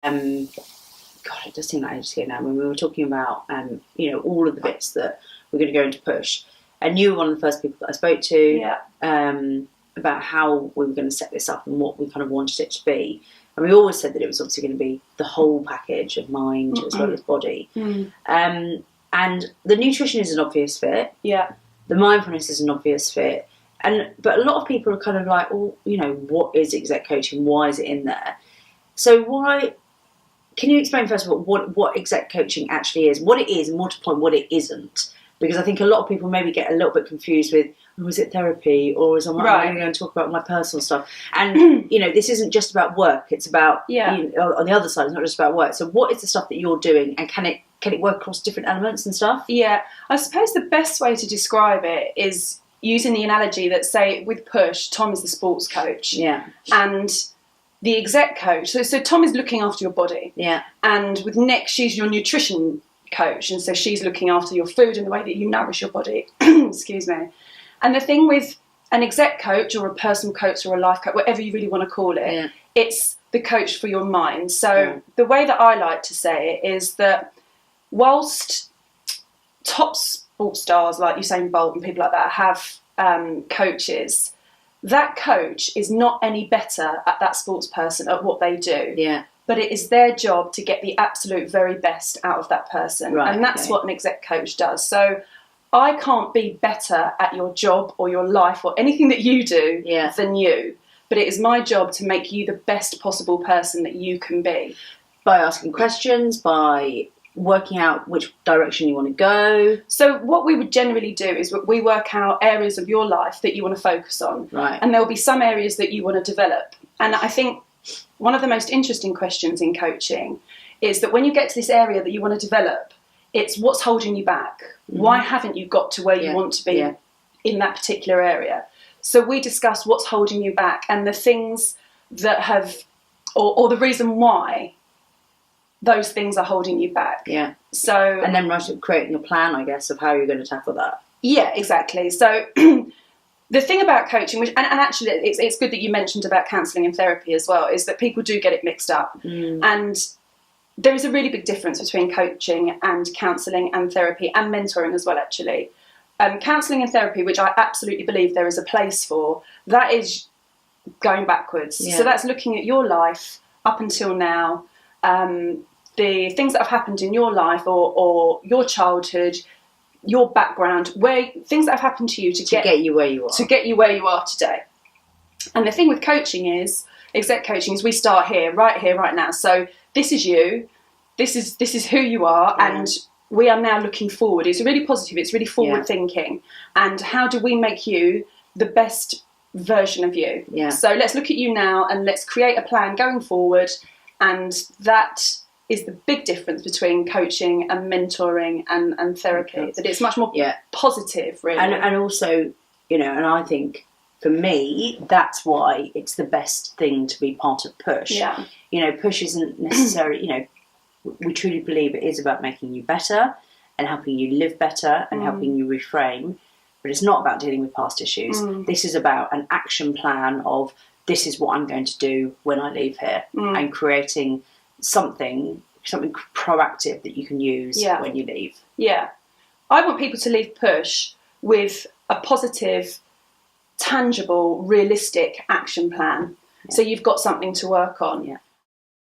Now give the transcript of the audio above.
God, it does seem like ages ago now, when we were talking about, all of the bits that we're going to go into push. And you were one of the first people that I spoke to about how we were going to set this up and what we kind of wanted it to be. And we always said that it was obviously going to be the whole package of mind as well as body. And the nutrition is an obvious fit. Yeah. The mindfulness is an obvious fit. But a lot of people are kind of like, well, what is exec coaching? Why is it in there? So can you explain first of all what exec coaching actually is, what it is, and more to the point, what it isn't? Because I think a lot of people maybe get a little bit confused with, is it therapy, or is I'm going to talk about my personal stuff? And this isn't just about work; it's about on the other side, it's not just about work. So what is the stuff that you're doing, and can it work across different elements and stuff? Yeah, I suppose the best way to describe it is using the analogy that, say, with push, Tom is the sports coach, and the exec coach. So Tom is looking after your body, and with Nick, she's your nutrition coach, and so she's looking after your food and the way that you nourish your body. Excuse me. And the thing with an exec coach or a personal coach or a life coach, whatever you really want to call it, it's the coach for your mind. So the way that I like to say it is that whilst top sports stars like Usain Bolt and people like that have coaches, that coach is not any better at that sports person at what they do. Yeah. But it is their job to get the absolute very best out of that person. Right, and that's what an exec coach does. So I can't be better at your job or your life or anything that you do than you. But it is my job to make you the best possible person that you can be. By asking questions, by working out which direction you want to go. So what we would generally do is we work out areas of your life that you want to focus on. Right. And there will be some areas that you want to develop. And I think one of the most interesting questions in coaching is that when you get to this area that you want to develop, it's what's holding you back. Why haven't you got to where you want to be in that particular area? So we discuss what's holding you back and the things that have, or the reason why those things are holding you back. Yeah. So and then creating a plan, I guess, of how you're going to tackle that. Yeah, exactly. So the thing about coaching, which, and actually it's good that you mentioned about counselling and therapy as well, is that people do get it mixed up. And there is a really big difference between coaching and counselling and therapy and mentoring as well, actually. Counselling and therapy, which I absolutely believe there is a place for, that is going backwards. So that's looking at your life up until now, the things that have happened in your life or your childhood, your background, things that have happened to you to get you where you are. To get you where you are today. And the thing with coaching is, exec coaching is we start here, right now. So this is you, this is who you are, and we are now looking forward. It's really positive, it's really forward thinking. And how do we make you the best version of you? Yeah. So let's look at you now and let's create a plan going forward. And that is the big difference between coaching and mentoring and therapy. That it's much more positive, really. And also, and I think for me, that's why it's the best thing to be part of push. Yeah. Push isn't necessarily, we truly believe it is about making you better and helping you live better and helping you reframe. But it's not about dealing with past issues. This is about an action plan of, this is what I'm going to do when I leave here, and creating something proactive that you can use when you leave. Yeah. I want people to leave push with a positive, tangible, realistic action plan. Yeah. So you've got something to work on. Yeah.